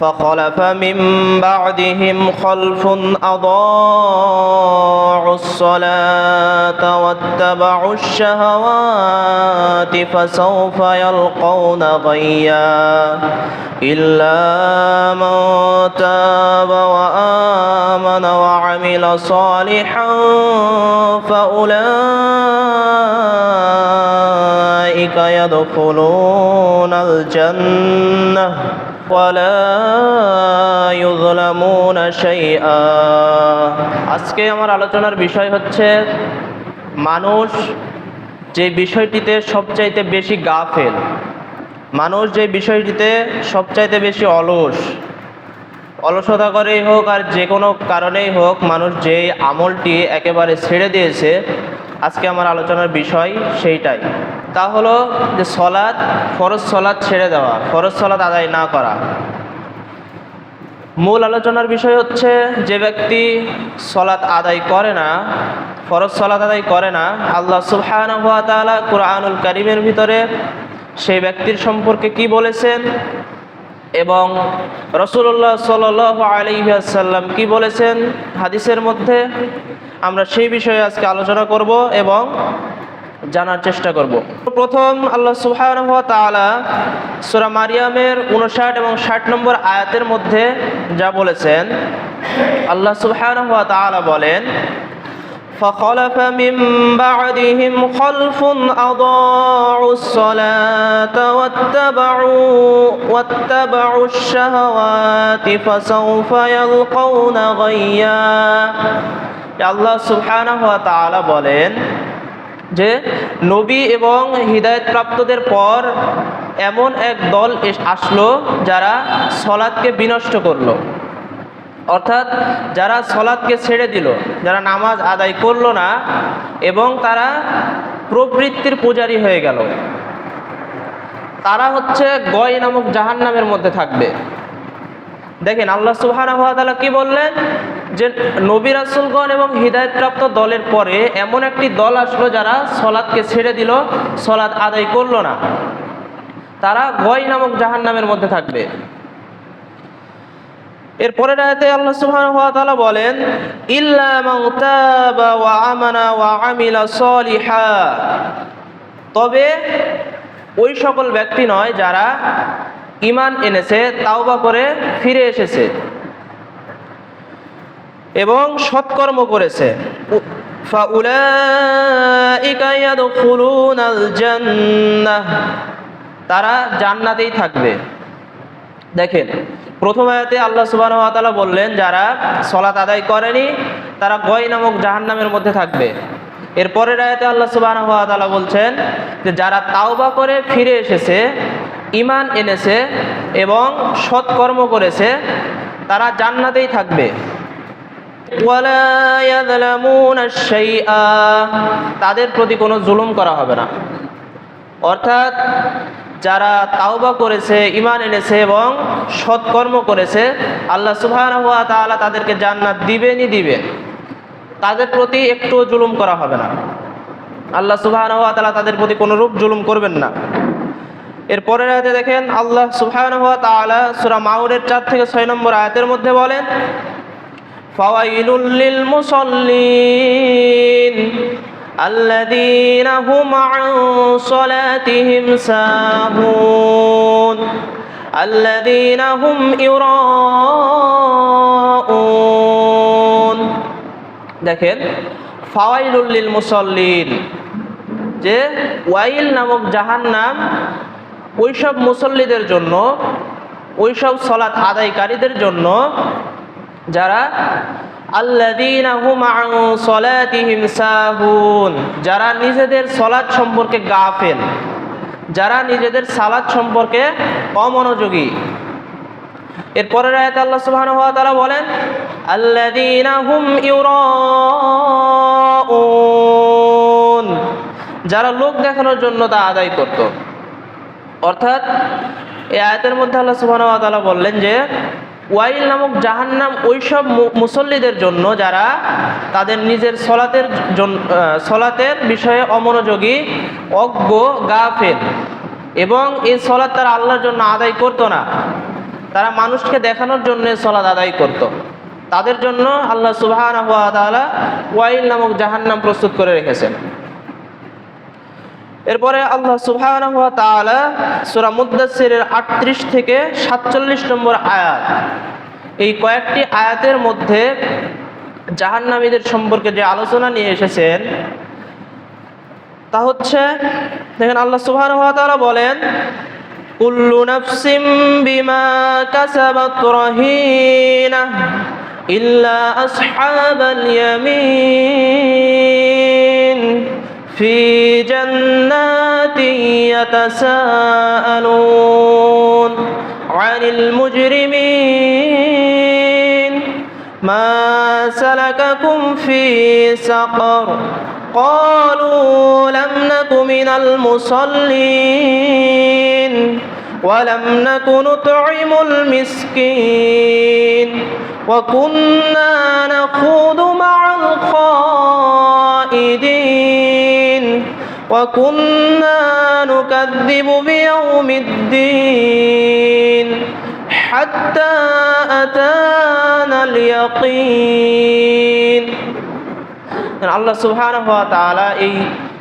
فخلف من بعدهم خلف أضاعوا الصلاة واتبعوا الشهوات فسوف يلقون غيا إلا من تاب وآمن وعمل صالحا فأولئك يدخلون الجنة ولا يظلمون شيئا। আজকে আমার আলোচনার বিষয় হচ্ছে মানুষ যে বিষয়টিতে সবচাইতে বেশি গাফেল, মানুষ যে বিষয়টিতে সবচাইতে বেশি অলসতা করেই হোক আর যে কোনো কারণেই হোক মানুষ যে আমলটি একেবারে ছেড়ে দিয়েছে, আজকে আমার আলোচনার বিষয় সেইটাই। তা হলো যে সলাৎ, ফরজ সলাৎ ছেড়ে দেওয়া, ফরজ সলাৎ আদায় না করা। মূল আলোচনার বিষয় হচ্ছে যে ব্যক্তি সলাৎ আদায় করে না, ফরজ সলাৎ আদায় করে না, আল্লাহ সুবহানাহু ওয়া তাআলা কুরআনুল কারীমের ভিতরে সেই ব্যক্তির সম্পর্কে কি বলেছেন এবং রাসূলুল্লাহ সাল্লাল্লাহু আলাইহি ওয়াসাল্লাম কি বলেছেন হাদিসের মধ্যে, আমরা সেই বিষয়ে আজকে আলোচনা করব এবং জানার চেষ্টা করব। প্রথম আল্লাহ সুবহানাহু ওয়া তাআলা সূরা মারিয়ামের 59 এবং 60 নম্বর আয়াতের মধ্যে যা বলেছেন, আল্লাহ সুবহানাহু ওয়া তাআলা বলেন, فخلف من بعدهم خلف أضاعوا الصلاة واتبعوا الشهوات فسوف يلقون غيا। আল্লাহ সুবহানাহু ওয়া তাআলা বলেন যে নবী এবং হিদায়াত প্রাপ্তদের পর এমন এক দল আসলো যারা সলাৎকে বিনষ্ট করলো, অর্থাৎ যারা সলাৎকে ছেড়ে দিল, যারা নামাজ আদায় করলো না এবং তারা প্রবৃত্তির পূজারী হয়ে গেল, তারা হচ্ছে গয় নামক জাহান্নামের মধ্যে থাকবে। দেখেন আল্লাহ সুবহানাহু ওয়া তাআলা কি বললেন যে নবী রাসূলগণ এবং হিদায়াতপ্রাপ্ত দলের পরে এমন একটি দল আসলো যারা সলাৎকে ছেড়ে দিল, সলাৎ আদায় করলো না, তারা গয় নামক জাহান্নামের মধ্যে থাকবে। এরপরের আয়াতে আল্লাহ সুবহানাহু ওয়া তাআলা বলেন, ইল্লা মান তাবা ওয়া আমানা ওয়া আমিলা সলিহা, তবে ওই সকল ব্যক্তি নয় যারা ঈমান এনেছে, তাওবা করে ফিরে এসেছে এবং সৎকর্ম করেছে, ফাউলাইকা ইয়াদখুলুনাল জান্নাহ, তারা জান্নাতেই থাকবে। দেখেন প্রথম আয়াতে আল্লাহ সুবহানাহু ওয়া তাআলা বললেন যারা সলাত আদায় করেনি তারা গয় নামক জাহান্নামের মধ্যে থাকবে। এরপরের আয়াতে আল্লাহ সুবহানাহু ওয়া তাআলা বলছেন যে যারা তাওবা করে ফিরে এসেছে, ঈমান এনেছে এবং সৎকর্ম করেছে, তারা জান্নাতেই থাকবে। ওয়ালা ইয়াযলামুনা শাইআ, তাদের প্রতি কোনো জুলুম করা হবে না। অর্থাৎ যারা তাওবা করেছে, ঈমান এনেছে এবং সৎকর্ম করেছে, আল্লাহ সুবহানাহু ওয়া তাআলা তাদেরকে জান্নাত দিবেনই দিবেন, তাদের প্রতি একটু জুলুম করা হবে না। আল্লাহ সুবহানাহু ওয়া তাআলা তাদের প্রতি কোনো রূপ জুলুম করবেন না। এরপরের আয়াতে দেখেন আল্লাহ সুবহানাহু ওয়া তাআলা সূরা মাউনের 4 থেকে 6 নম্বর আয়াতের মধ্যে বলেন, ফাওয়াইলুল লিল মুসাল্লিন আল্লাযীনা হুম আন সালাতিহিম সাহুন আল্লাযীনা হুম ইউরাউন। দেখেন ফাওয়াইলুল লিল মুসাল্লিন, যে ওয়াইল নামক জাহান্নাম ওইসব মুসল্লিদের জন্য, ওইসব সলাত আদায়কারীদের জন্য যারা আল্লাযীনা হুম আন সালাতিহিম সাহুন, যারা নিজেদের সলাত সম্পর্কে গাফেল, যারা নিজেদের সালাত সম্পর্কে অমনোযোগী। এরপরের আয়াতে আল্লাহ সুবহানাহু ওয়া তাআলা বলেন, আল্লাযীনা হুম ইউরাউন, যারা লোক দেখানোর জন্য তা আদায় করত। অর্থাৎ এই আয়াতের মধ্যে আল্লাহ সুবহানাহু ওয়া তাআলা বললেন যে ওয়াইল নামক জাহান্নাম ওইসব মুসল্লিদের জন্য যারা তাদের নিজের সলাতের বিষয়ে অমনোযোগী, অজ্ঞ, গাফেল এবং এই সলাত তারা আল্লাহর জন্য আদায় করতো না। তারা মানুষকে দেখানোর জন্য সালাত আদায় করত। তাদের জন্য আল্লাহ সুবহানাহু ওয়া তাআলা ওয়াইল নামক জাহান্নাম প্রস্তুত করে রেখেছেন। এরপরে আল্লাহ সুবহানাহু ওয়া তাআলা সূরা মুদ্দাসসিরের 38 থেকে 47 নম্বর আয়াত, এই কয়েকটি আয়াতের মধ্যে জাহান্নামীদের সম্পর্কে যে আলোচনা নিয়ে এসেছেন তা হচ্ছে, দেখেন আল্লাহ সুবহানাহু ওয়া তাআলা বলেন, কুল্লু নাফসিম বিমা কাসাবাত রাহিনা ইল্লা আসহাবাল ইয়ামিন ফি জান্নাতিন ইয়াতাসাআলুন আনিল মুজরিমিন মা সালাকাকুম ফি সাকর قالوا لم نك من المصلين ولم نك نطعم المسكين وكنا نخوض مع الخائضين وكنا نكذب بيوم الدين حتى أتانا اليقين। আল্লাহ সুবহানাহু ওয়া তাআলা এই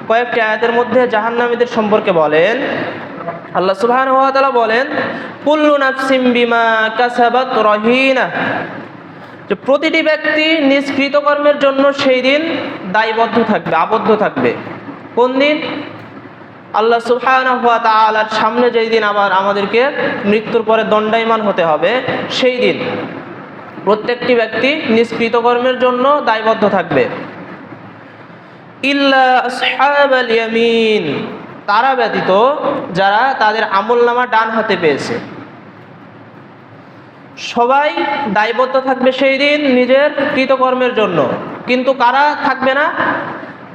কয়েকটি আয়াতের মধ্যে জাহান্নামীদের সম্পর্কে বলেন, আল্লাহ সুবহানাহু ওয়া তাআলা বলেন, কুল্লু নাফসিম বিমা কাসাবাত রাহিনা, যে প্রতিটি ব্যক্তি নিজ কৃতকর্মের জন্য সেই দিন দায়বদ্ধ থাকবে, আবদ্ধ থাকবে। কোন দিন? আল্লাহ সুবহানাহু ওয়া তাআলার সামনে যেই দিন আবার আমাদেরকে মৃত্যুর পরে দণ্ডায়মান হতে হবে, সেই দিন প্রত্যেকটি ব্যক্তি নিজ কৃতকর্মের জন্য দায়বদ্ধ থাকবে। ইল্লা আসহাবাল ইয়ামিন, তারা ব্যতীত যারা তাদের আমলনামা ডান হাতে পেয়েছে। সবাই দায়বদ্ধ থাকবে সেই দিন নিজের কৃতকর্মের জন্য, কিন্তু কারা থাকবে না?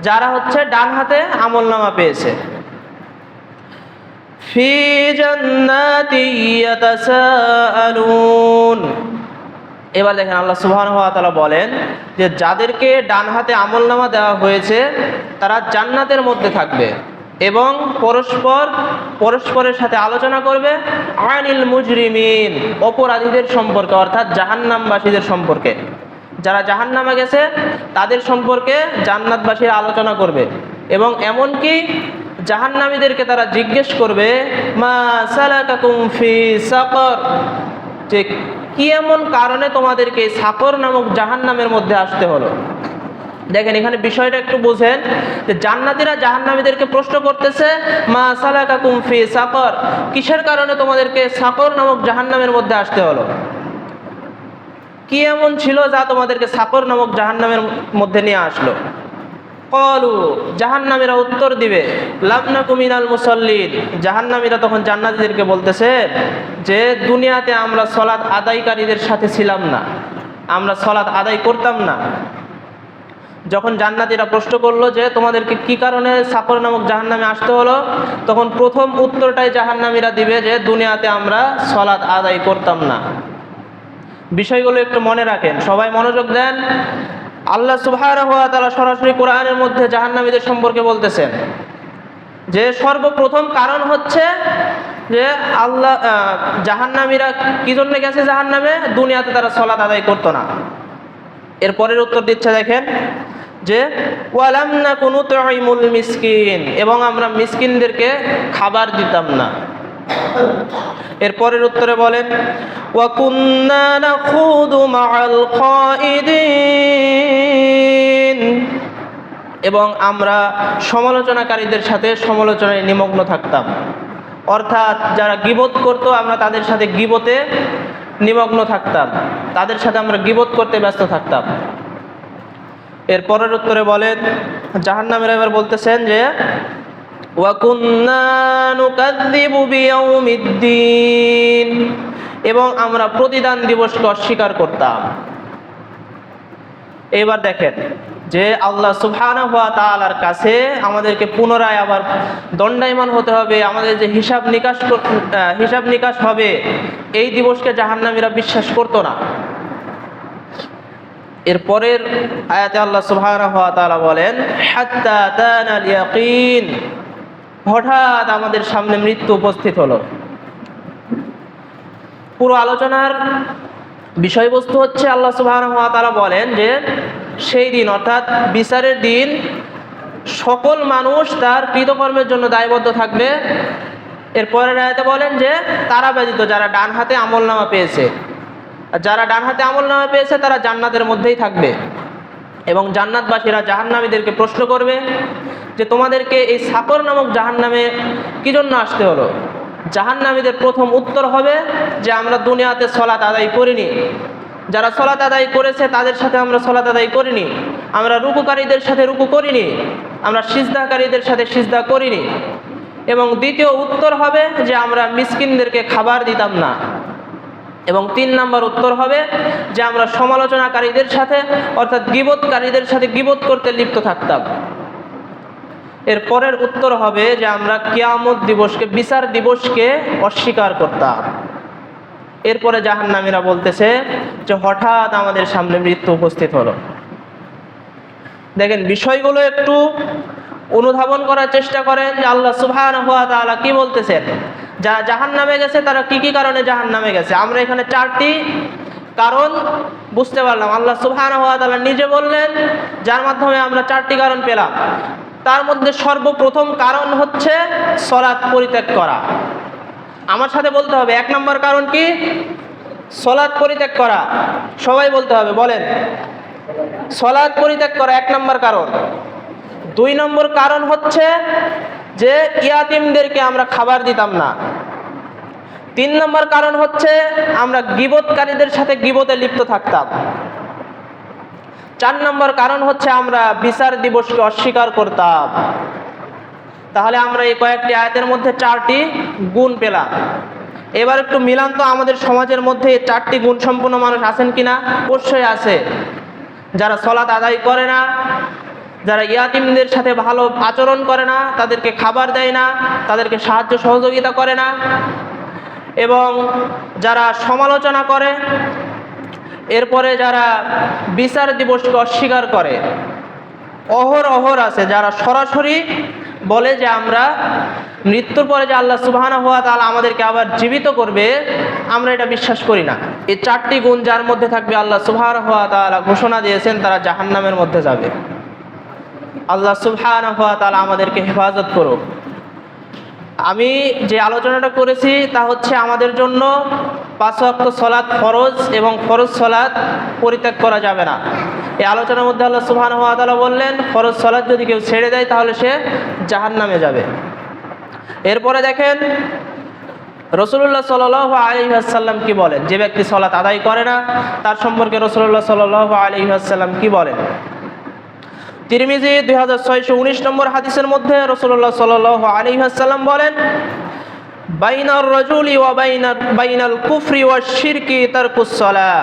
যারা হচ্ছে ডান হাতে আমলনামা পেয়েছে। ফি জান্নাতিন ইয়াতাসাআলুন, এবার দেখেন আল্লাহ সুবহানাহু ওয়া তাআলা বলেন যে যাদেরকে ডান হাতে আমলনামা দেওয়া হয়েছে তারা জান্নাতের মধ্যে থাকবে এবং পরস্পরের সাথে আলোচনা করবে আনিল মুজরিমিন, অপরাধীদের সম্পর্কে, অর্থাৎ জাহান্নামবাসীদের সম্পর্কে। যারা জাহান্নামে গেছে তাদের সম্পর্কে জান্নাতবাসীরা আলোচনা করবে এবং এমনকি জাহান্নামীদেরকে তারা জিজ্ঞেস করবে, মা সালাকাকুম ফি সাকর, যে কি এমন কারণে তোমাদেরকে সাকর নামক জাহান্নামের মধ্যে আসতে হলো। দেখেন এখানে বিষয়টা একটু বুঝেন, যে জান্নাতীরা জাহান্নামীদেরকে প্রশ্ন করতেছে, মা সালাকাকুম ফি সাকর, কিসের কারণে তোমাদেরকে সাকর নামক জাহান্নামের মধ্যে আসতে হলো, কি এমন ছিল যা তোমাদেরকে সাকর নামক জাহান্নামের মধ্যে নিয়ে আসলো। ক্বালু, জাহান্নামীরা উত্তর দিবে, লাম নাকু মিনাল মুসাল্লিন, জাহান্নামীরা তখন জান্নাতীদেরকে বলতেছে যে দুনিয়াতে আমরা সালাত আদায়কারীদের সাথে ছিলাম না, আমরা সালাত আদায় করতাম না। যখন জান্নাতীরা প্রশ্ন করলো যে তোমাদেরকে কি কারণে সাকর নামক জাহান্নামে আসতে হলো, তখন প্রথম উত্তরটাই জাহান্নামীরা দিবে যে দুনিয়াতে আমরা সালাত আদায় করতাম না। বিষয়গুলো একটু মনে রাখেন, সবাই মনোযোগ দেন। আল্লাহ সুবহানাহু ওয়া তাআলা সরাসরি কোরআনের মধ্যে জাহান্নামীদের সম্পর্কে বলতেছেন যে সর্বপ্রথম কারণ হচ্ছে যে আল্লাহ জাহান্নামীরা কি জন্য গেছে জাহান্নামে, দুনিয়াতে তারা সালাত আদায় করতো না। এরপরের উত্তর দিচ্ছে দেখেন যে ওয়ালাম নাকু নুতঈমুল মিসকিন, এবং আমরা মিসকিনদেরকে খাবার দিতাম না। এরপরের উত্তরে বলেন ওয়া কুন্না নাখুদু মাআল খাইদিন, এবং আমরা সমালোচনাকারীদের সাথে সমালোচনায় নিমগ্ন থাকতাম। অর্থাৎ যারা গীবত করতো আমরা তাদের সাথে গীবতে নিমগ্ন থাকতাম, তাদের সাথে আমরা গীবত করতে ব্যস্ত থাকতাম। এর পরের উত্তরে বলেন, জাহান্নামীরা এবার বলতেছেন যে ওয়া কুন্না নুকাযযিবু বিয়াউমিদ্দিন, এবং আমরা প্রতিদান দিবসকে অস্বীকার করতাম। এবার দেখেন যে আল্লাহ সুবহানাহু ওয়া তাআলার কাছে আমাদেরকে পুনরায় আবার দণ্ডায়মান হতে হবে, আমাদের যে হিসাব নিকাশ হবে, এই দিবসকে জাহান্নামীরা বিশ্বাস করতো না। এরপরের আয়াতে আল্লাহ সুবহানাহু ওয়া তাআলা বলেন হাত্তা আতানাল ইয়াকিন, হঠাৎ আমাদের সামনে মৃত্যু উপস্থিত হলো। পুরো আলোচনার বিষয়বস্তু হচ্ছে আল্লাহ সুবহানাহু ওয়া তাআলা বলেন যে সেই দিন অর্থাৎ বিচারের দিন সকল মানুষ তার কৃতকর্মের জন্য দায়বদ্ধ থাকবে। এরপরের আয়াতে বলেন যে তারা ব্যতীত যারা ডান হাতে আমলনামা পেয়েছে, যারা ডান হাতে আমলনামা পেয়েছে তারা জান্নাতের মধ্যেই থাকবে এবং জান্নাতবাসীরা জাহান্নামীদেরকে প্রশ্ন করবে যে তোমাদেরকে এই সাকর নামক জাহান্নামে কি জন্য আসতে হলো। জাহান্নামীদের প্রথম উত্তর হবে যে আমরা দুনিয়াতে সলাত আদায় করিনি, যারা সলাত আদায় করেছে তাদের সাথে আমরা সলাত আদায় করিনি, আমরা রুকুকারীদের সাথে রুকু করিনি, আমরা সিজদাকারীদের সাথে সিজদা করিনি। এবং দ্বিতীয় উত্তর হবে যে আমরা মিসকিনদেরকে খাবার দিতাম না। এবং 3 নম্বর উত্তর হবে যে আমরা সমালোচনাকারীদের সাথে অর্থাৎ গীবতকারীদের সাথে গীবত করতে লিপ্ত থাকতাম। এর পরের উত্তর হবে যে আমরা কিয়ামত দিবসকে, বিচার দিবসকে অস্বীকার করতাম। এরপরে জাহান্নামীরা বলতেছে যে হঠাৎ আমাদের সামনে মৃত্যু উপস্থিত হলো। দেখেন বিষয়গুলো একটু অনুধাবন করার চেষ্টা করেন যে আল্লাহ সুবহানাহু ওয়া তাআলা কি বলতেছেন। যারা জাহান্নামে গেছে তারা কি কি কারণে জাহান্নামে গেছে, আমরা এখানে 4টি কারণ বুঝতে পারলাম। আল্লাহ সুবহানাহু ওয়া তাআলা নিজে বললেন, যার মাধ্যমে আমরা 4টি কারণ পেলাম। তার মধ্যে সর্বপ্রথম কারণ হচ্ছে সালাত পরিত্যাগ করা। আমার সাথে বলতে হবে 1 নম্বর কারণ কি? সালাত পরিত্যাগ করা। সবাই বলতে হবে, বলেন। সালাত পরিত্যাগ করা 1 নম্বর কারণ। 2 নম্বর কারণ হচ্ছে যে ইয়াতিমদেরকে আমরা খাবার দিতাম না। 3 নম্বর কারণ হচ্ছে আমরা গীবতকারীদের সাথে গীবতে লিপ্ত থাকতাম। 4 নম্বর কারণ হচ্ছে আমরা বিচার দিবসকে অস্বীকার করতাম। তাহলে আমরা এই কয়েকটি আয়াতের মধ্যে 4টি গুণ পেলাম। এবার একটু মিলান তো, আমাদের সমাজের মধ্যে এই 4টি গুণ সম্পন্ন মানুষ আছেন কিনা? অবশ্যই আছে। যারা সালাত আদায় করে না, যারা ইয়াতিমদের সাথে ভালো আচরণ করে না, তাদেরকে খাবার দেয় না, তাদেরকে সাহায্য সহযোগিতা করে না, এবং যারা সমালোচনা করে, এরপরে যারা বিচার দিবসকে অস্বীকার করে। অহর আছে যারা সরাসরি বলে যে আমরা মৃত্যুর পরে যে আল্লাহ সুবহানাহু ওয়া তাআলা আমাদেরকে আবার জীবিত করবে, আমরা এটা বিশ্বাস করি না। এই 4টি গুণ যার মধ্যে থাকবে, আল্লাহ সুবহানাহু ওয়া তাআলা ঘোষণা দিয়েছেন তারা জাহান্নামের মধ্যে যাবে। আল্লাহ সুবহানাহু ওয়া তাআলা আমাদেরকে হেফাজত করুক। আমি যে আলোচনাটা করেছি তা হচ্ছে আমাদের জন্য 5 ওয়াক্ত সালাত ফরজ এবং ফরজ সালাত পরিত্যাগ করা যাবে না। এই আলোচনার মধ্যে আল্লাহ সুবহানাহু ওয়া তাআলা বললেন ফরজ সালাত যদি কেউ ছেড়ে দেয় তাহলে সে জাহান্নামে যাবে। এরপরে দেখেন রাসূলুল্লাহ সাল্লাল্লাহু আলাইহি ওয়াসাল্লাম কি বলেন, যে ব্যক্তি সালাত আদায় করে না তার সম্পর্কে রাসূলুল্লাহ সাল্লাল্লাহু আলাইহি ওয়াসাল্লাম কি বলেন। তিরমিজি 2619 নম্বর হাদিসের মধ্যে রাসূলুল্লাহ সাল্লাল্লাহু আলাইহি ওয়াসাল্লাম বলেন, বাইনার রাজুলি ওয়া বাইনাল কুফরি ওয়াশ শিরকি তারকুস সালাহ।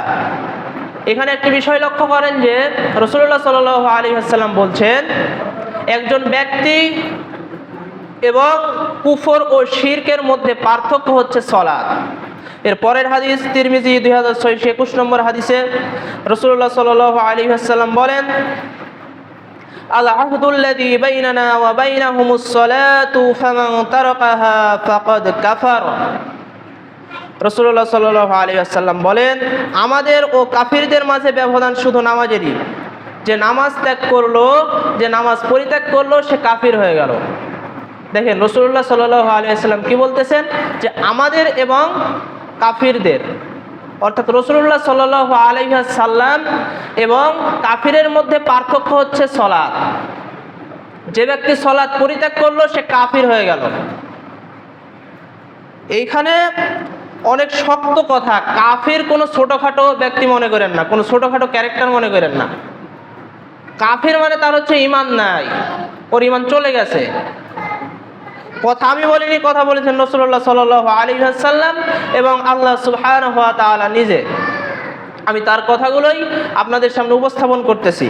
এখানে একটি বিষয় লক্ষ্য করেন যে রাসূলুল্লাহ সাল্লাল্লাহু আলাইহি ওয়াসাল্লাম বলছেন একজন ব্যক্তি এবং কুফর ও শিরকের মধ্যে পার্থক্য হচ্ছে সালাত। এর পরের হাদিস তিরমিজি 2621 নম্বর হাদিসে রাসূলুল্লাহ সাল্লাল্লাহু আলাইহি ওয়াসাল্লাম বলেন, আল আহদুল্লাযী বাইনানা ওয়া বাইনাহুমুস সালাতু ফামান তারাকাহা ফাকাদ কাফার। রাসূলুল্লাহ সাল্লাল্লাহু আলাইহি ওয়াসাল্লাম বলেন, আমাদের ও কাফিরদের মাঝে ব্যবধান শুধু নামাজেরই। যে নামাজ ত্যাগ করলো, যে নামাজ পরিত্যাগ করলো, সে কাফির হয়ে গেল। দেখেন রাসূলুল্লাহ সাল্লাল্লাহু আলাইহি ওয়াসাল্লাম কি বলতেছেন যে আমাদের এবং কাফিরদের, অর্থাৎ রাসূলুল্লাহ সাল্লাল্লাহু আলাইহি ওয়াসাল্লাম এবং কাফিরের মধ্যে পার্থক্য হচ্ছে সালাত। যে ব্যক্তি সালাত পরিত্যাগ করলো সে কাফির হয়ে গেল। এইখানে অনেক শক্ত কথা। কাফির কোনো ছোটোখাটো ব্যক্তি মনে করেন না, কোনো ছোটোখাটো ক্যারেক্টার মনে করেন না। কাফির মানে তার হচ্ছে ঈমান নাই, ওর ঈমান চলে গেছে। কথা আমি বলিনি, কথা বলেছেন রাসূলুল্লাহ সাল্লাল্লাহু আলাইহি ওয়াসাল্লাম এবং আল্লাহ সুবহানাহু ওয়া তাআলা নিজে। আমি তার কথাগুলোই আপনাদের সামনে উপস্থাপন করতেছি।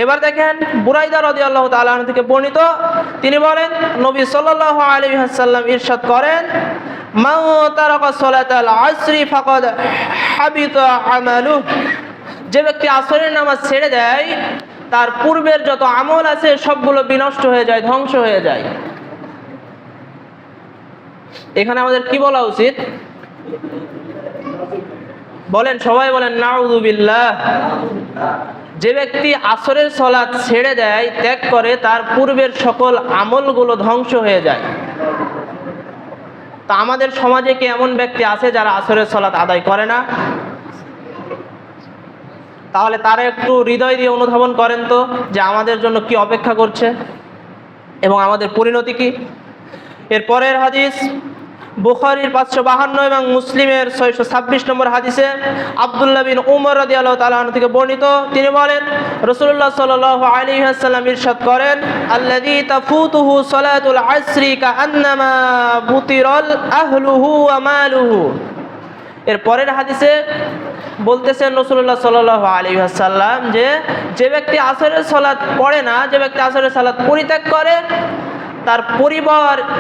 এবার দেখেন বুরাইদা রাদিয়াল্লাহু তাআলা আনহু থেকে বর্ণিত, তিনি বলেন নবী সাল্লাল্লাহু আলাইহি ওয়াসাল্লাম ইরশাদ করেন, মান তারাকা সালাতাল আসরি ফাকাদ হাবিতা আমালুহু। যে ব্যক্তি আসরের নামাজ ছেড়ে দেয় তার পূর্বের যত আমল আছে সবগুলো বিনষ্ট হয়ে যায়, ধ্বংস হয়ে যায়। এখানে আমাদের কি বলা উচিত? বলেন, সবাই বলেন নাউযুবিল্লাহ। যে ব্যক্তি আসরের সালাত ছেড়ে দেয়, ত্যাগ করে, তার পূর্বের সকল আমলগুলো ধ্বংস হয়ে যায়। তা আমাদের সমাজে কি এমন ব্যক্তি আছে যারা আসরের সালাত আদায় করে না? তাহলে তারা একটু হৃদয় দিয়ে অনুধাবন করেন তো যে আমাদের জন্য কি অপেক্ষা করছে এবং আমাদের পরিণতি কি। এর পরের হাদিস বুখারীর 552 এবং মুসলিমের 626 নম্বর হাদিসে আব্দুল্লাহ বিন উমর রাদিয়াল্লাহু তাআলা আনহু থেকে বর্ণিত। তিনি বলেন, রাসূলুল্লাহ সাল্লাল্লাহু আলাইহি ওয়াসাল্লাম ইরশাদ করেন, আল্লাযী তাফুতুহু সালাতুল আসরি কাআন্নামা বুতিরাল আহলুহু ওয়া মালুহু। এর পরের হাদিসে বলতেছেন রাসূলুল্লাহ সাল্লাল্লাহু আলাইহি ওয়াসাল্লাম যে ব্যক্তি আসরের সালাত পড়ে না, যে ব্যক্তি আসরের সালাত পরিত্যাগ করে, তার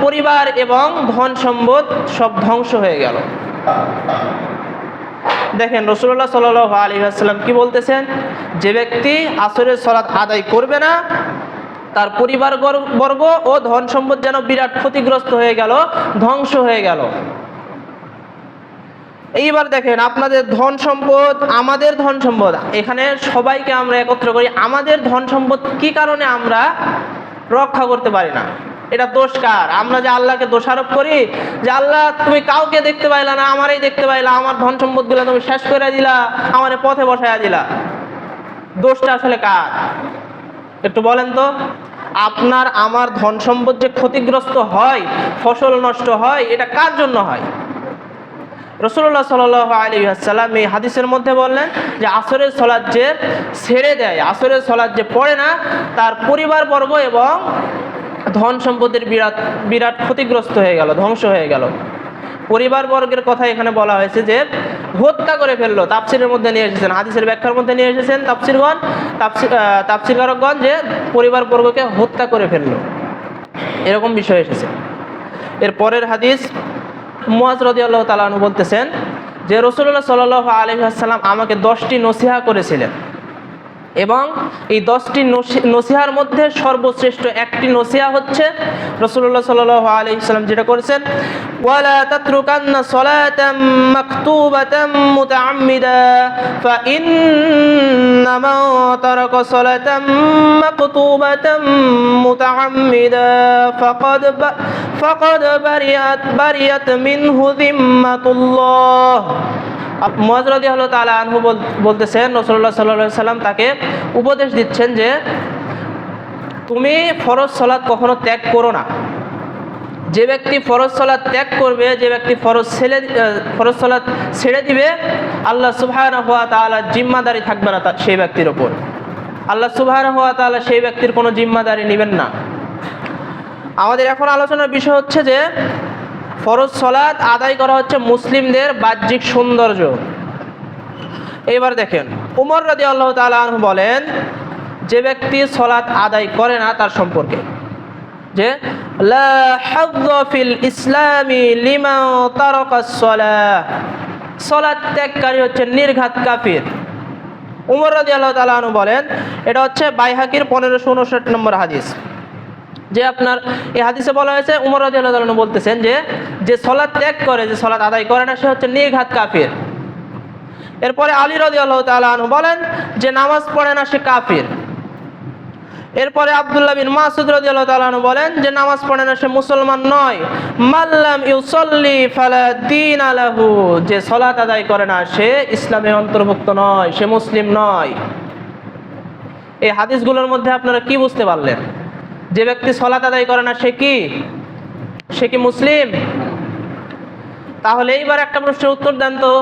পরিবার এবং ধন সম্পদ সব ধ্বংস হয়ে গেল। দেখেন রাসূলুল্লাহ সাল্লাল্লাহু আলাইহি ওয়াসাল্লাম কি বলতেছেন, যে ব্যক্তি আসরের সালাত আদায় করবে না, তার পরিবারবর্গ ও ধন সম্পদ যেন বিরাট ক্ষতিগ্রস্ত হয়ে গেল, ধ্বংস হয়ে গেল। এইবার দেখেন, আপনাদের ধন সম্পদ, আমাদের ধন সম্পদ, এখানে সবাইকে আমরা একত্র করি, আমাদের ধন সম্পদ কি কারণে আমরা রক্ষা করতে পারি না? এটা দোষ কার? আমরা যে আল্লাহকে দোষারোপ করি যে আল্লাহ তুমি কাউকে দেখতে পাইলা না, আমারই দেখতে পাইলা, আমার ধন সম্পদগুলো তুমি শেষ করে দিলা, আমার পথে বসাইয়া দিলা। দোষটা আসলে কার একটু বলেন তো? আপনার আমার ধন সম্পদ যে ক্ষতিগ্রস্ত হয়, ফসল নষ্ট হয়, এটা কার জন্য হয়? রাসূলুল্লাহ সাল্লাল্লাহু আলাইহি ওয়াসাল্লাম এই হাদিসের মধ্যে বললেন যে আসরের সালাত যে ছেড়ে দেয়, আসরের সালাত যে পড়ে না, তার পরিবারবর্গ এবং ধন সম্পদের বিরাট ক্ষতিগ্রস্ত হয়ে গেল, ধ্বংস হয়ে গেল। পরিবারবর্গের কথা এখানে বলা হয়েছে যে হত্যা করে ফেললো। তাফসিরের মধ্যে নিয়ে এসেছেন, হাদিসের ব্যাখ্যার মধ্যে নিয়ে এসেছেন তাফসিরকারকগণ যে পরিবারবর্গকে হত্যা করে ফেললো, এরকম বিষয় এসেছে। এর পরের হাদিস মুয়াজ রাদিয়াল্লাহু তাআলা আনহু বলতেছেন যে রাসূলুল্লাহ সাল্লাল্লাহু আলাইহি ওয়াসাল্লাম আমাকে 10টি নসিহা করেছিলেন এবং এই 10টি নসিহার মধ্যে সর্বশ্রেষ্ঠ একটি নসিহা হচ্ছে রাসূলুল্লাহ সাল্লাল্লাহু আলাইহি ওয়াসাল্লাম যেটা করেছেন, ওয়ালা তাতরুকান্না সালাতাম মাকতুবাতাম মুতাআম্মিদা ফাইন্নামা তারাকা সালাতাম মাকতুবাতাম মুতাআম্মিদা ফাকাদ বারিয়াত মিনহু যিম্মাতুল্লাহ। মুয়াজ রাদিয়াল্লাহু তাআলা আনহু বলতেছেন, রাসূলুল্লাহ সাল্লাল্লাহু আলাইহি ওয়াসাল্লাম তাকে উপদেশ দিচ্ছেন যে তুমি ফরজ সালাত কখনো ত্যাগ করো না। যে ব্যক্তি ফরজ সালাত ত্যাগ করবে, যে ব্যক্তি ফরজ সালাত ছেড়ে দিবে, আল্লাহ সুবহানাহু ওয়া তাআলা জিম্মাদারি থাকবে না সেই ব্যক্তির ওপর। আল্লাহ সুবহানাহু ওয়া তাআলা সেই ব্যক্তির কোনো জিম্মাদারি নেবেন না। আমাদের এখন আলোচনার বিষয় হচ্ছে যে ফরজ সালাত আদায় করা হচ্ছে মুসলিমদের বাহ্যিক সৌন্দর্য। এবার দেখেন, উমর রাদিয়াল্লাহু তাআলা আনহু বলেন যে ব্যক্তি সালাত আদায় করে না তার সম্পর্কে যে লা হাযযা ফিল ইসলামি লিমান তারাকাস সালাহ, সালাত ত্যাগকারী হচ্ছে নির্ঘাত কাফির। উমর রাদিয়াল্লাহু তাআলা আনহু বলেন, এটা হচ্ছে বাইহাকির 1559 নম্বর হাদিস, যে আপনার এই হাদিসে বলা হয়েছে উমর রাদিয়াল্লাহু তাআলা আনহু বলতেছেন যে সালাত ত্যাগ করে, যে সালাত আদায় করে না, সে হচ্ছে নির্ঘাত কাফির। এরপরে আলী রাদিয়াল্লাহু তাআলা আনহু বলেন যে নামাজ পড়ে না সে কাফির। এরপরে আব্দুল্লাহ বিন মাসউদ রাদিয়াল্লাহু তাআলা আনহু বলেন যে নামাজ পড়ে না সে মুসলমান নয়। মাল্লাম ইউসাল্লি ফালা দীন লাহু, যে সালাত আদায় করে না সে ইসলামের অন্তর্ভুক্ত নয়, সে মুসলিম নয়। এই হাদিসগুলোর মধ্যে আপনারা কি বুঝতে পারলেন? যে ব্যক্তি সালাত আদায় করে না সে কি মুসলিম? তাহলে এইবার একটা প্রশ্নের উত্তর দেন তো,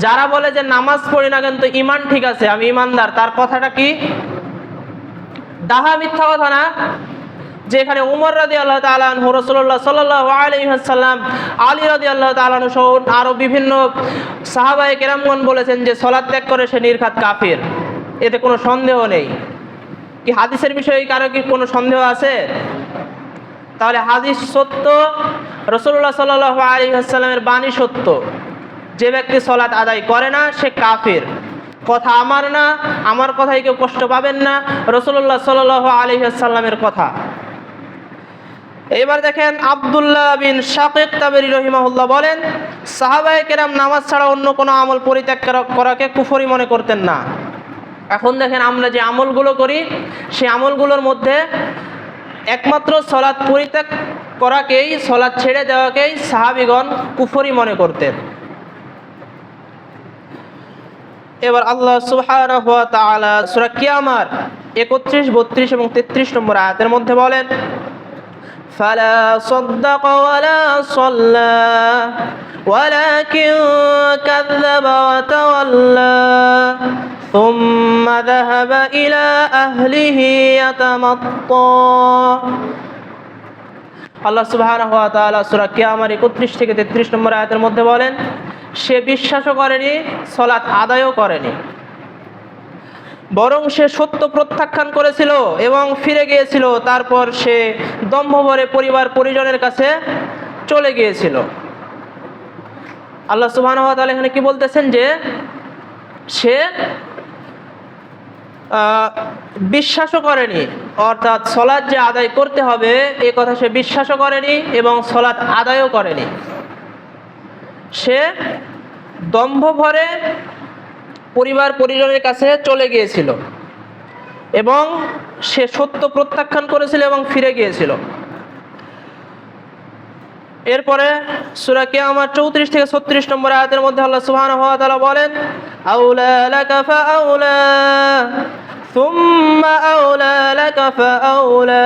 যারা বলে যে নামাজ পড়ি না কিন্তু ঈমান ঠিক আছে, আমি ঈমানদার, তার কথাটা কি? ডাহা মিথ্যা কথা না? যেখানে উমর রাদিয়াল্লাহু তাআলা আনহু, রাসূলুল্লাহ সাল্লাল্লাহু আলাইহি ওয়াসাল্লাম, আলী রাদিয়াল্লাহু তাআলা আনহু সহ আরো বিভিন্ন সাহাবায়ে কেরামগণ বলেছেন যে সালাত ত্যাগ করে সে নির্ঘাত কাফির, এতে কোনো সন্দেহ নেই। কি হাদিসের বিষয়ে কারো কি কোনো সন্দেহ আছে? তাহলে হাদিস সত্য, রাসূলুল্লাহ সাল্লাল্লাহু আলাইহি ওয়াসাল্লামের বাণী সত্য। যে ব্যক্তি সালাত আদায় করে না সে কাফির। কথা আমার না, আমার কথায় কেউ কষ্ট পাবেন না, রাসূলুল্লাহ সাল্লাল্লাহু আলাইহি ওয়াসাল্লামের কথা। এবার দেখেন আব্দুল্লাহ বিন শাকিক তাবরি রহিমাহুল্লাহ বলেন, সাহাবায়ে কেরাম নামাজ ছাড়া অন্য কোনো আমল পরিত্যাগ করাকে কুফরি মনে করতেন না। এখন দেখেন আমরা যে আমলগুলো করি সেই আমলগুলোর মধ্যে একমাত্র সলাৎ পরিত্যাগ করাকেই, সলাৎ ছেড়ে দেওয়াকেই সাহাবীগণ কুফরি মনে করতেন। এবার আল্লাহ সুবহানাহু ওয়া তাআলা সূরা কিয়ামার 31, 32 এবং 33 নম্বর আয়াতের মধ্যে বলেন, ফালা সাদ্দাকা ওয়ালা সাল্লা ওয়ালাকিন কাযযাবা ওয়া তাওয়াল্লা সুম্মা যাহাবা ইলা আহলিহি ইয়াতামাত্তা। আল্লাহ সুবহানাহু ওয়া তাআলা সূরা কিয়ামার 31 থেকে 33 নম্বর আয়াতের মধ্যে বলেন, সে বিশ্বাসও করেনি, সালাত আদায়ও করেনি, বরং সে সত্য প্রত্যাখ্যান করেছিল এবং ফিরে গিয়েছিল। তারপর সে দম্ভভরে পরিবার পরিজনের কাছে চলে গিয়েছিল। আল্লাহ সুবহানাহু ওয়া তাআলা এখানে কি বলতেছেন, যে সে বিশ্বাসও করেনি, অর্থাৎ সালাত যে আদায় করতে হবে এই কথা সে বিশ্বাসও করেনি এবং সালাত আদায়ও করেনি। সে দম্ভভরে পরিবার পরিজনের কাছে চলে গিয়েছিল এবং সে সত্য প্রত্যাখ্যান করেছিল এবং ফিরে গিয়েছিল। এরপরে সূরা কিয়ামার 34 থেকে 36 নম্বর আয়াতের মধ্যে আল্লাহ সুবহানাহু ওয়া তাআলা বলেন, আউলা লাকা ফাআউলা সুম্মা আউলা লাকা ফাআউলা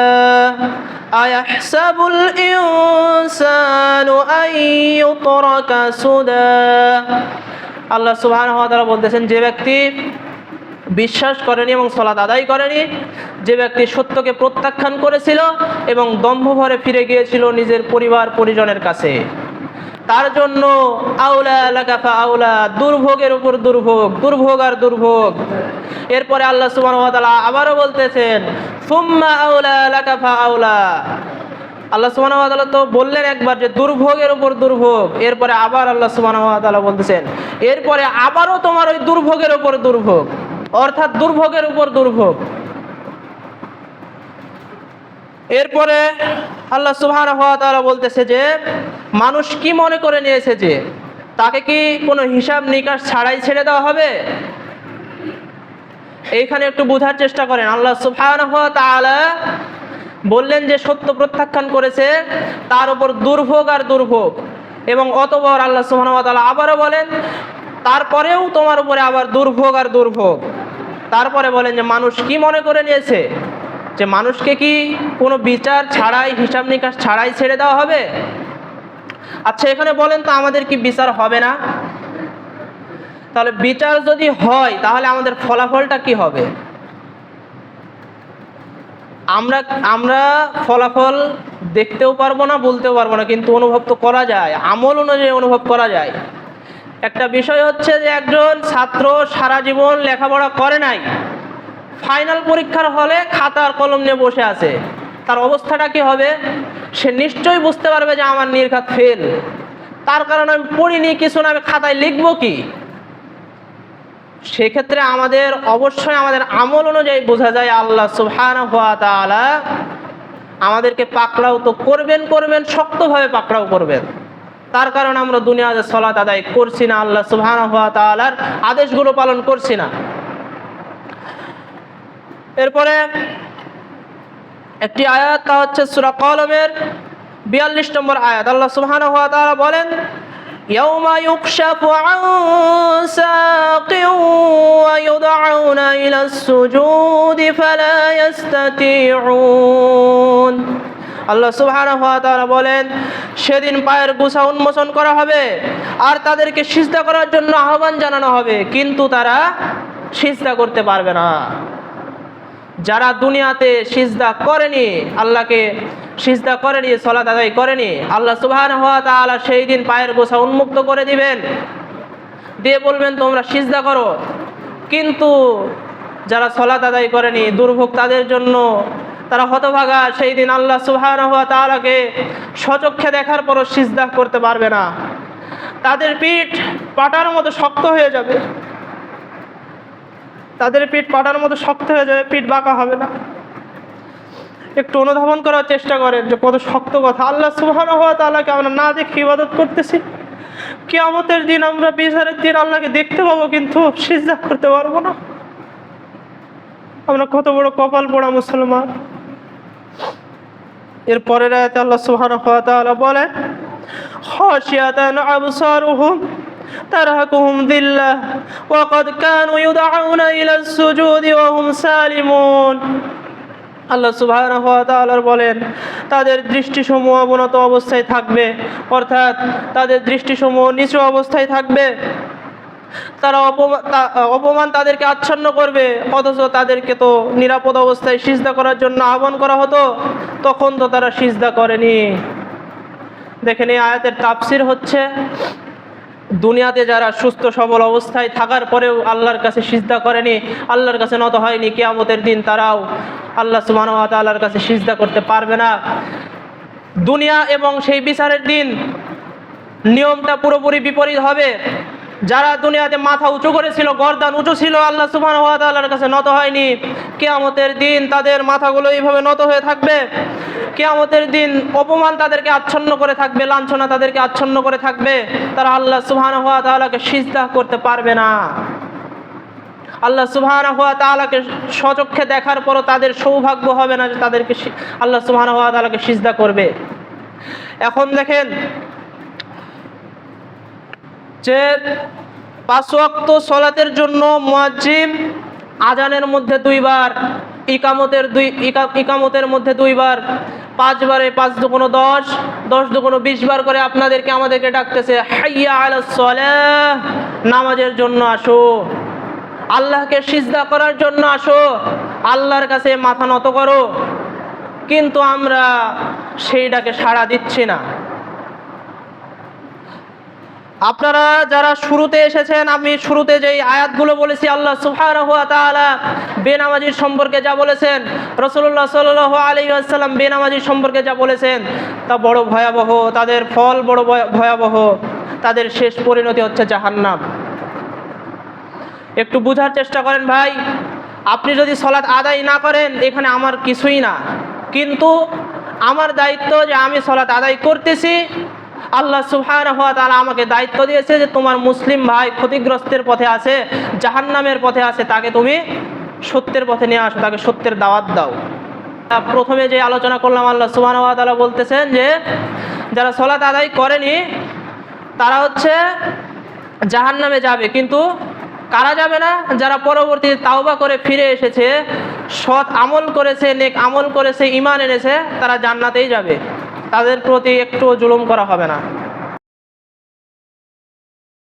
আয়াহসাবুল ইনসানু আন ইউতরাকা সুদা। আল্লাহ সুবহানাহু ওয়া তাআলা বলতেছেন, যে ব্যক্তি বিশ্বাস করেনি এবং সালাত আদায় করেনি, যে ব্যক্তি সত্যকে প্রত্যাখ্যান করেছিল এবং দম্ভভরে ফিরে গিয়েছিল নিজের পরিবার পরিজনের কাছে, তার জন্য আউলা লাকা ফাআউলা, দুর্ভোগের উপর দুর্ভোগ, দুর্ভোগ আর দুর্ভোগ। এরপরে আল্লাহ সুবহানাহু ওয়া তাআলা আবারও বলতেছেন, সুম্মা আউলা লাকা ফাআউলা। আল্লাহ সুবহানাহু ওয়া তাআলা তো বললেন একবার যে দুর্ভোগের উপর দুর্ভোগ, এরপরে আবার আল্লাহ সুবহানাহু ওয়া তাআলা বলতেছেন এরপরে আবারও তোমার ওই দুর্ভোগের উপর দুর্ভোগ, অর্থাৎ দুর্ভোগের উপর দুর্ভোগ। এরপরে আল্লাহ সুবহানাহু ওয়া তাআলা বলতেছে যে মানুষ কি মনে করে নিয়েছে যে তাকে কি কোনো হিসাব নিকাশ ছাড়াই ছেড়ে দেওয়া হবে? এইখানে একটু বোঝার চেষ্টা করেন। আল্লাহ সুবহানাহু ওয়া তাআলা বললেন যে সত্য প্রত্যাখ্যান করেছে তার উপর দুর্ভোগ আর দুর্ভোগ, এবং অতঃপর আল্লাহ সুবহানাহু ওয়া তাআলা আবারও বলেন তারপরেও তোমার উপরে আবার দুর্ভোগ আর দুর্ভোগ। তারপরে বলেন যে মানুষ কি মনে করে নিয়েছে যে মানুষকে কি কোনো বিচার ছাড়াই, হিসাব নিকাশ ছাড়াই ছেড়ে দেওয়া হবে? আচ্ছা এখানে বলেন তো আমাদের কি বিচার হবে না? তাহলে বিচার যদি হয় তাহলে আমাদের ফলাফলটা কি হবে? আমরা ফলাফল দেখতেও পারবো না, বলতেও পারবো না, কিন্তু অনুভব তো করা যায়, আমল অনুযায়ী অনুভব করা যায়। একটা বিষয় হচ্ছে যে একজন ছাত্র সারা জীবন লেখাপড়া করে নাই, ফাইনাল পরীক্ষার হলে খাতার কলম নিয়ে বসে আছে, তার অবস্থাটা কি হবে? সে নিশ্চয়ই বুঝতে পারবে যে আমার নির্ঘাত ফেল, তার কারণ আমি পড়িনি কিছু না, আমি খাতায় লিখবো কি? সেক্ষেত্রে আমাদের অবশ্যই আমাদের আমল অনুযায়ী বোঝা যায় আল্লাহ সুবহানাহু ওয়া তাআলা আমাদেরকে পাকড়াও তো করবেন, শক্তভাবে পাকড়াও করবেন। তার কারণ আমরা দুনিয়াতে সালাত আদায় করছি না, আল্লাহ সুবহানাহু ওয়া তাআলার আদেশগুলো পালন করছি না। এরপরে একটি আয়াত, তা হচ্ছে সূরা কলমের 42 নম্বর আয়াত। আল্লাহ সুবহানাহু ওয়া তাআলা বলেন, ইয়াউমা ইউকশাফু আন সাকিন ওয়া ইউদআউনা ইলাস সুজুদি ফালা ইস্তাতিউন। আল্লাহ সুবহানাহু ওয়া তাআলা বলেন, সেদিন পায়ের গোছা উন্মোচন করা হবে আর তাদেরকে সিজদা করার জন্য আহ্বান জানানো হবে, কিন্তু তারা সিজদা করতে পারবে না। যারা দুনিয়াতে সিজদা করেনি, আল্লাহকে সিজদা করেনি, সালাত আদায় করেনি, আল্লাহ সুবহানাহু ওয়া তাআলা সেই দিন পায়ের গোছা উন্মুক্ত করে দিবেন, দিয়ে বলবেন তোমরা সিজদা করো। কিন্তু যারা সালাত আদায় করেনি, দুর্ভোগ তাদের জন্য, তারা হতভাগা। সেই দিন আল্লাহ সুবহানাহু ওয়া তাআলাকে স্বচক্ষে দেখার পরও সিজদা করতে পারবে না, তাদের পিঠ পাটার মতো শক্ত হয়ে যাবে, তাদের পিঠ পাটার মতো শক্ত হয়ে যাবে, পিঠ বাঁকা হবে না। একটু অনুধাবন করার চেষ্টা করেন যে কত শক্ত কথা। আল্লাহ সুবহানাহু ওয়া তাআলাকে আমরা না দেখে ইবাদত করতেছি, কিয়ামতের দিন আমরা বিচারের দিন আল্লাহকে দেখতে পাবো কিন্তু সিজদা করতে পারবো না। আমরা কত বড় কপাল পোড়া মুসলমান। এর পরের আয়াতে আল্লাহ সুবহানাহু ওয়া তাআলা বলেন, খাশিয়াতান আবসারুহুম তারহাকুহুম যিল্লাহ ওয়া ক্বাদ কানু ইউদআউনা ইলাস সুজুদি ওয়া হুম সালিমুন। আল্লাহ সুবহানাহু ওয়া তাআলা বলেন, তাদের দৃষ্টিসমূহ অবনত অবস্থায় থাকবে, অর্থাৎ তাদের দৃষ্টিসমূহ নিচু অবস্থায় থাকবে। তারা অপমান তাদেরকে আচ্ছন্ন করবে, অথচ তাদেরকে তো নিরাপদ অবস্থায় সিজদা করার জন্য আহ্বান করা হতো, তখন তো তারা সিজদা করেনি। দেখেন, এই আয়াতের তাফসির হচ্ছে, দুনিয়াতে যারা সুস্থ সবল অবস্থায় থাকার পরেও আল্লাহর কাছে সিজদা করেনি, আল্লাহর কাছে নত হয়নি, কিয়ামতের দিন তারাও আল্লাহ সুবহানাহু ওয়া তাআলার কাছে সিজদা করতে পারবে না। দুনিয়া এবং সেই বিচারের দিন নিয়মটা পুরোপুরি বিপরীত হবে। যারা দুনিয়াতে মাথা উঁচু করেছিল, গর্দান উঁচু ছিল, আল্লাহ সুবহানাহু ওয়া তাআলার কাছে নত হয়নি, কিয়ামতের দিন তাদের মাথাগুলো এইভাবে নত হয়ে থাকবে। কিয়ামতের দিন অপমান তাদেরকে আচ্ছন্ন করে থাকবে, লাঞ্ছনা তাদেরকে আচ্ছন্ন করে থাকবে। তারা আল্লাহ সুবহানাহু ওয়া তাআলাকে সিজদা করতে পারবে না। আল্লাহ সুবহানাহু ওয়া তাআলাকে স্বচক্ষে দেখার পরও তাদের সৌভাগ্য হবে না যে তাদেরকে আল্লাহ সুবহানাহু ওয়া তাআলাকে সিজদা করবে। এখন দেখেন যে 5 ওয়াক্ত সালাতের জন্য মুয়াজ্জিন আজানের মধ্যে 2 বার, ইকামতের মধ্যে 2 বার, 5 বারে 5 দুগুণ 10, 10 দুগুণ 20 বার করে আমাদেরকে ডাকতেছে, হাইয়া আলাস সালাহ, নামাজের জন্য আসো, আল্লাহকে সিজদা করার জন্য আসো, আল্লাহর কাছে মাথা নত করো। কিন্তু আমরা সেই ডাকে সাড়া দিচ্ছি না। আপনারা যারা শুরুতে এসেছেন, আমি শুরুতে যেই আয়াতগুলো বলেছি, আল্লাহ সুবহানাহু ওয়া তাআলা বেনামাজির সম্পর্কে যা বলেছেন, রাসূলুল্লাহ সাল্লাল্লাহু আলাইহি ওয়াসাল্লাম বেনামাজির সম্পর্কে যা বলেছেন, তা বড় ভয়াবহ, তাদের ফল বড় ভয়াবহ, তাদের শেষ পরিণতি হচ্ছে জাহান্নাম। একটু বুঝার চেষ্টা করেন ভাই, আপনি যদি সালাত আদায় না করেন, এখানে আমার কিছুই না, কিন্তু আমার দায়িত্ব যে আমি সালাত আদায় করতেছি। আল্লাহ সুবহানাহু ওয়া তাআলা আমাকে দায়িত্ব দিয়েছে যে তোমার মুসলিম ভাই ক্ষতিগ্রস্তের পথে আছে, জাহান্নামের পথে আছে, তাকে তুমি সত্যের পথে নিয়ে আসো, তাকে সত্যের দাওয়াত দাও। প্রথমে যে আলোচনা করলাম, আল্লাহ সুবহানাহু ওয়া তাআলা বলতেছেন যে যারা সালাত আদায় করেনি তারা হচ্ছে জাহান্নামে যাবে। কিন্তু কারা যাবে না? যারা পরবর্তীতে তাওবা করে ফিরে এসেছে, সৎ আমল করেছে, নেক আমল করেছে, ঈমান এনেছে, তারা জান্নাতেই যাবে। তাদের প্রতি একটু জুলুম করা হবে না।